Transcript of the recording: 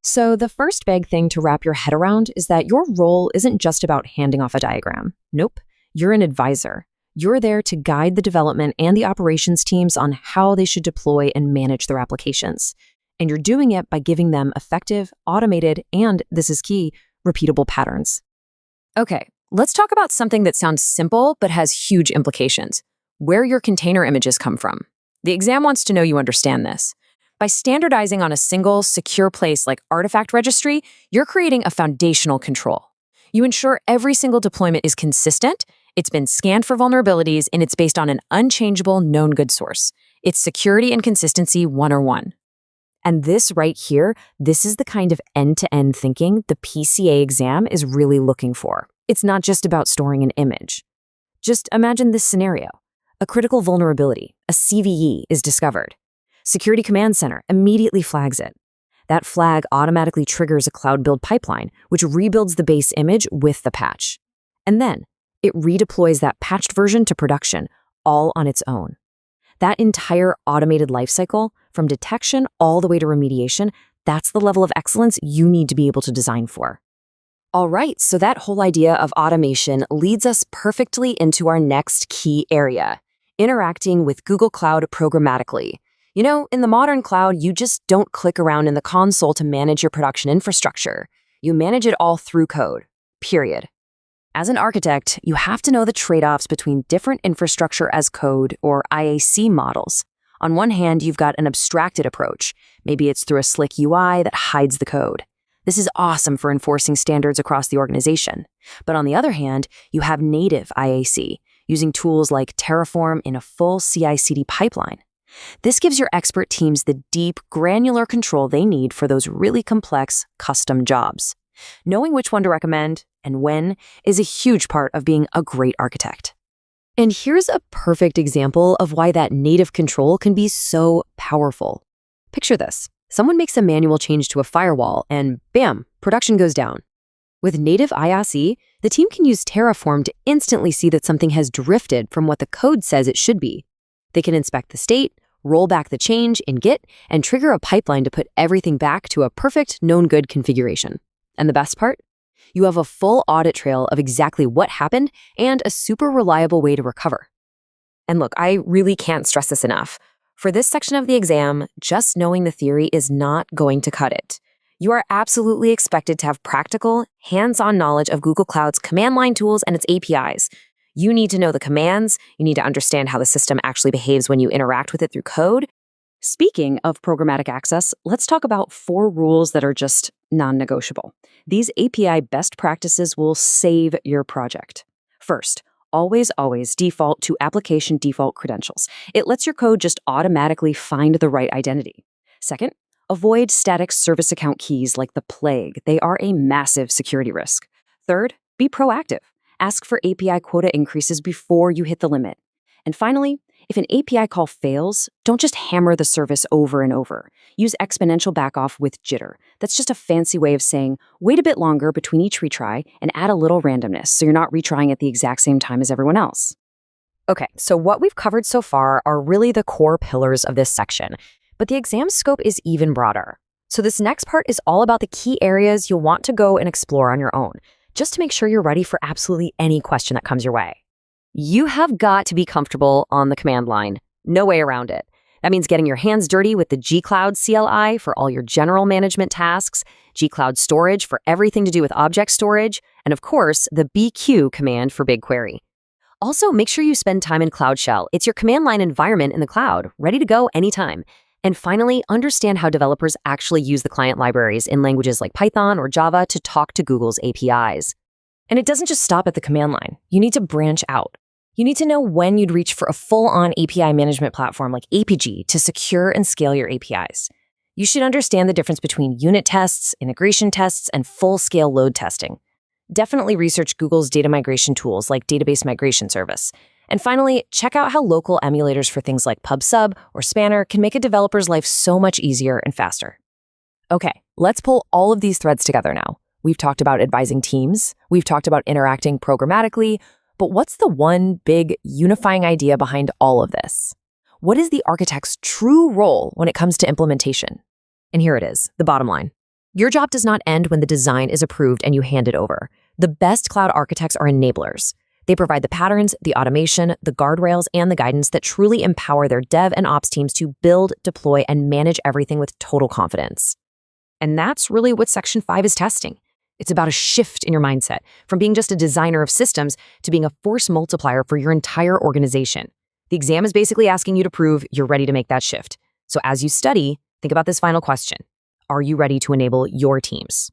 So, the first big thing to wrap your head around is that your role isn't just about handing off a diagram. Nope, you're an advisor. You're there to guide the development and the operations teams on how they should deploy and manage their applications. And you're doing it by giving them effective, automated, and, this is key, repeatable patterns. Okay, let's talk about something that sounds simple but has huge implications: where your container images come from. The exam wants to know you understand this. By standardizing on a single, secure place like Artifact Registry, you're creating a foundational control. You ensure every single deployment is consistent, it's been scanned for vulnerabilities, and it's based on an unchangeable known good source. It's security and consistency 101. And this right here, this is the kind of end-to-end thinking the PCA exam is really looking for. It's not just about storing an image. Just imagine this scenario. A critical vulnerability, a CVE, is discovered. Security Command Center immediately flags it. That flag automatically triggers a cloud build pipeline, which rebuilds the base image with the patch. And then it redeploys that patched version to production, all on its own. That entire automated lifecycle, from detection all the way to remediation, that's the level of excellence you need to be able to design for. All right, so that whole idea of automation leads us perfectly into our next key area: interacting with Google Cloud programmatically. You know, in the modern cloud, you just don't click around in the console to manage your production infrastructure. You manage it all through code, period. As an architect, you have to know the trade-offs between different infrastructure as code, or IAC models. On one hand, you've got an abstracted approach. Maybe it's through a slick UI that hides the code. This is awesome for enforcing standards across the organization. But on the other hand, you have native IAC, using tools like Terraform in a full CI/CD pipeline. This gives your expert teams the deep, granular control they need for those really complex, custom jobs. Knowing which one to recommend and when is a huge part of being a great architect. And here's a perfect example of why that native control can be so powerful. Picture this. Someone makes a manual change to a firewall and bam, production goes down. With native IAC, the team can use Terraform to instantly see that something has drifted from what the code says it should be. They can inspect the state, roll back the change in Git, and trigger a pipeline to put everything back to a perfect known good configuration. And the best part? You have a full audit trail of exactly what happened and a super reliable way to recover. And look, I really can't stress this enough. For this section of the exam, just knowing the theory is not going to cut it. You are absolutely expected to have practical, hands-on knowledge of Google Cloud's command line tools and its APIs. You need to know the commands, you need to understand how the system actually behaves when you interact with it through code. Speaking of programmatic access, let's talk about 4 rules that are just non-negotiable. These API best practices will save your project. First, always default to application default credentials. It lets your code just automatically find the right identity. Second, avoid static service account keys like the plague. They are a massive security risk. Third, be proactive. Ask for API quota increases before you hit the limit. And finally, if an API call fails, don't just hammer the service over and over. Use exponential backoff with jitter. That's just a fancy way of saying, wait a bit longer between each retry and add a little randomness so you're not retrying at the exact same time as everyone else. Okay, so what we've covered so far are really the core pillars of this section, but the exam scope is even broader. So this next part is all about the key areas you'll want to go and explore on your own, just to make sure you're ready for absolutely any question that comes your way. You have got to be comfortable on the command line. No way around it. That means getting your hands dirty with the G-Cloud CLI for all your general management tasks, G-Cloud storage for everything to do with object storage, and of course, the BQ command for BigQuery. Also, make sure you spend time in Cloud Shell. It's your command line environment in the cloud, ready to go anytime. And finally, understand how developers actually use the client libraries in languages like Python or Java to talk to Google's APIs. And it doesn't just stop at the command line. You need to branch out. You need to know when you'd reach for a full-on API management platform like APG to secure and scale your APIs. You should understand the difference between unit tests, integration tests, and full-scale load testing. Definitely research Google's data migration tools like Database Migration Service. And finally, check out how local emulators for things like PubSub or Spanner can make a developer's life so much easier and faster. Okay, let's pull all of these threads together now. We've talked about advising teams, we've talked about interacting programmatically, but what's the one big unifying idea behind all of this? What is the architect's true role when it comes to implementation? And here it is, the bottom line. Your job does not end when the design is approved and you hand it over. The best cloud architects are enablers. They provide the patterns, the automation, the guardrails, and the guidance that truly empower their dev and ops teams to build, deploy, and manage everything with total confidence. And that's really what Section 5 is testing. It's about a shift in your mindset from being just a designer of systems to being a force multiplier for your entire organization. The exam is basically asking you to prove you're ready to make that shift. So as you study, think about this final question. Are you ready to enable your teams?